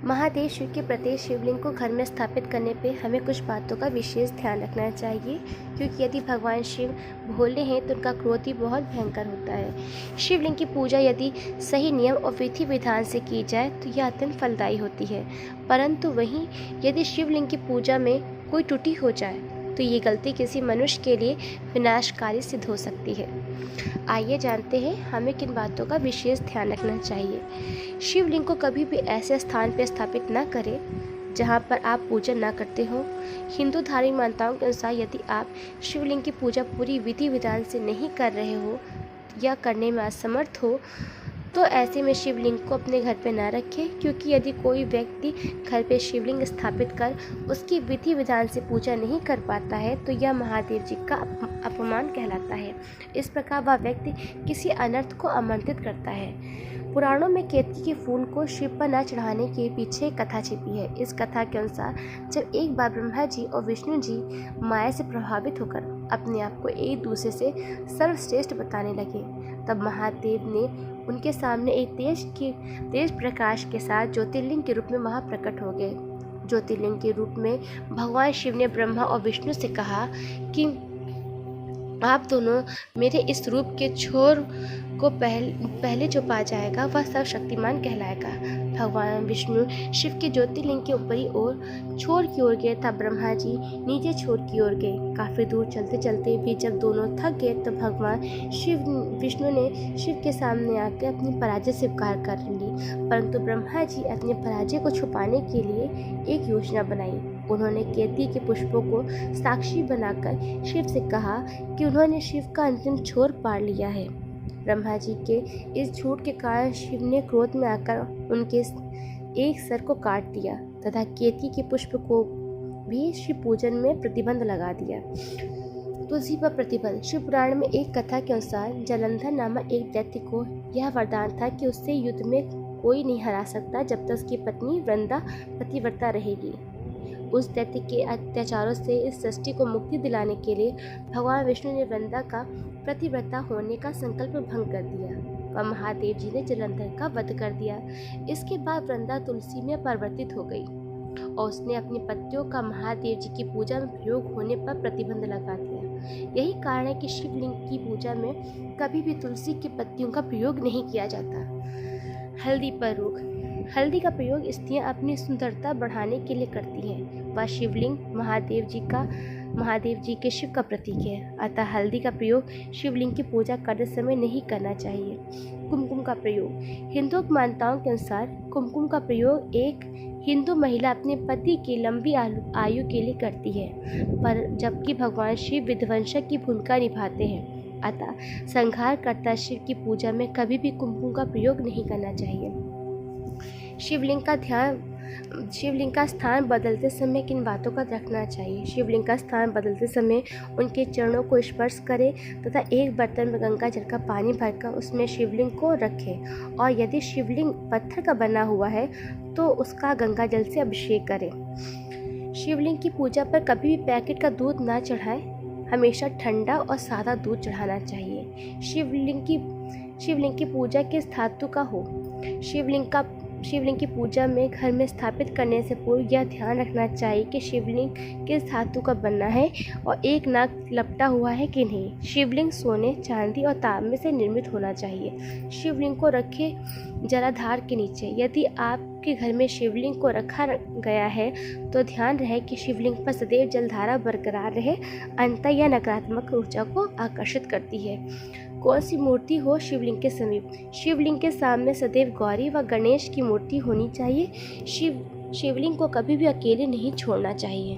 महादेव शिव के प्रत्येक शिवलिंग को घर में स्थापित करने पे हमें कुछ बातों का विशेष ध्यान रखना चाहिए, क्योंकि यदि भगवान शिव भोले हैं तो उनका क्रोध भी बहुत भयंकर होता है। शिवलिंग की पूजा यदि सही नियम और विधि विधान से की जाए तो यह अत्यंत फलदायी होती है, परंतु वहीं यदि शिवलिंग की पूजा में कोई त्रुटि हो जाए तो ये गलती किसी मनुष्य के लिए विनाशकारी सिद्ध हो सकती है। आइए जानते हैं हमें किन बातों का विशेष ध्यान रखना चाहिए। शिवलिंग को कभी भी ऐसे स्थान पर स्थापित न करें जहां पर आप पूजा न करते हो। हिंदू धार्मिक मान्यताओं के अनुसार यदि आप शिवलिंग की पूजा पूरी विधि विधान से नहीं कर रहे हो या करने में असमर्थ हो तो ऐसे में शिवलिंग को अपने घर पे ना रखें, क्योंकि यदि कोई व्यक्ति घर पे शिवलिंग स्थापित कर उसकी विधि विधान से पूजा नहीं कर पाता है तो यह महादेव जी का अपमान कहलाता है। इस प्रकार वह व्यक्ति किसी अनर्थ को आमंत्रित करता है। पुराणों में केतकी के फूल को शिव पर न चढ़ाने के पीछे एक कथा छिपी है। इस कथा के अनुसार जब एक बार ब्रह्मा जी और विष्णु जी माया से प्रभावित होकर अपने आप को एक दूसरे से सर्वश्रेष्ठ बताने लगे, तब महादेव ने उनके सामने एक तेज प्रकाश के साथ ज्योतिर्लिंग के रूप में महाप्रकट हो गए। ज्योतिर्लिंग के रूप में भगवान शिव ने ब्रह्मा और विष्णु से कहा कि आप दोनों मेरे इस रूप के छोर को पहले जो पा जाएगा वह सर्वशक्तिमान कहलाएगा। भगवान विष्णु शिव के ज्योतिर्लिंग के ऊपरी ओर छोर की ओर गए तब ब्रह्मा जी नीचे छोर की ओर गए। काफ़ी दूर चलते चलते भी जब दोनों थक गए तो भगवान विष्णु ने शिव के सामने आकर अपनी पराजय स्वीकार कर ली, परंतु ब्रह्मा जी अपने पराजय को छुपाने के लिए एक योजना बनाई। उन्होंने केतकी के पुष्पों को साक्षी बनाकर शिव से कहा कि उन्होंने शिव का अंतिम छोर पार लिया है। ब्रह्मा जी के इस झूठ के कारण शिव ने क्रोध में आकर उनके एक सर को काट दिया तथा केतकी के पुष्प को भी शिव पूजन में प्रतिबंध लगा दिया। तुलसी पर प्रतिबंध। शिव पुराण में एक कथा के अनुसार जलंधर नामक एक दैत्य को यह वरदान था कि उससे युद्ध में कोई नहीं हरा सकता जब तक उसकी पत्नी वृंदा पतिव्रता रहेगी। उस दैत्य के अत्याचारों से इस सृष्टि को मुक्ति दिलाने के लिए भगवान विष्णु ने वृंदा का प्रतिव्रता होने का संकल्प भंग कर दिया और महादेव जी ने जलंधर का वध कर दिया। इसके बाद वृंदा तुलसी में परिवर्तित हो गई और उसने अपनी पत्तियों का महादेव जी की पूजा में प्रयोग होने पर प्रतिबंध लगा दिया। यही कारण है कि शिवलिंग की पूजा में कभी भी तुलसी की पत्तियों का प्रयोग नहीं किया जाता। हल्दी पर रोक। हल्दी का प्रयोग स्त्रियां अपनी सुंदरता बढ़ाने के लिए करती हैं। वह शिवलिंग महादेव जी के शिव का प्रतीक है, अतः हल्दी का प्रयोग शिवलिंग की पूजा करते समय नहीं करना चाहिए। कुमकुम का प्रयोग। हिंदू मान्यताओं के अनुसार कुमकुम का प्रयोग एक हिंदू महिला अपने पति की लंबी आयु के लिए करती है, पर जबकि भगवान शिव विध्वंसक की भूमिका निभाते हैं, अतः संहारकर्ता शिव की पूजा में कभी भी कुमकुम का प्रयोग नहीं करना चाहिए। शिवलिंग का स्थान बदलते समय किन बातों का रखना चाहिए। शिवलिंग का स्थान बदलते समय उनके चरणों को स्पर्श करें तथा एक बर्तन में गंगा जल का पानी भरकर उसमें शिवलिंग को रखें और यदि शिवलिंग पत्थर का बना हुआ है तो उसका गंगा जल से अभिषेक करें। शिवलिंग की पूजा पर कभी भी पैकेट का दूध ना चढ़ाएं, हमेशा ठंडा और सादा दूध चढ़ाना चाहिए। शिवलिंग की पूजा किस धातु का हो। शिवलिंग की पूजा में घर में स्थापित करने से पूर्व यह ध्यान रखना चाहिए कि शिवलिंग किस धातु का बनना है और एक नाग लपटा हुआ है कि नहीं। शिवलिंग सोने, चांदी और तांबे से निर्मित होना चाहिए। शिवलिंग को रखें जलाधार के नीचे। यदि आपके घर में शिवलिंग को रखा गया है तो ध्यान रहे कि शिवलिंग पर सदैव जलधारा बरकरार रहे, अन्यथा यह नकारात्मक ऊर्जा को आकर्षित करती है। कौन सी मूर्ति हो शिवलिंग के समीप। शिवलिंग के सामने सदैव गौरी व गणेश की मूर्ति होनी चाहिए। शिवलिंग को कभी भी अकेले नहीं छोड़ना चाहिए।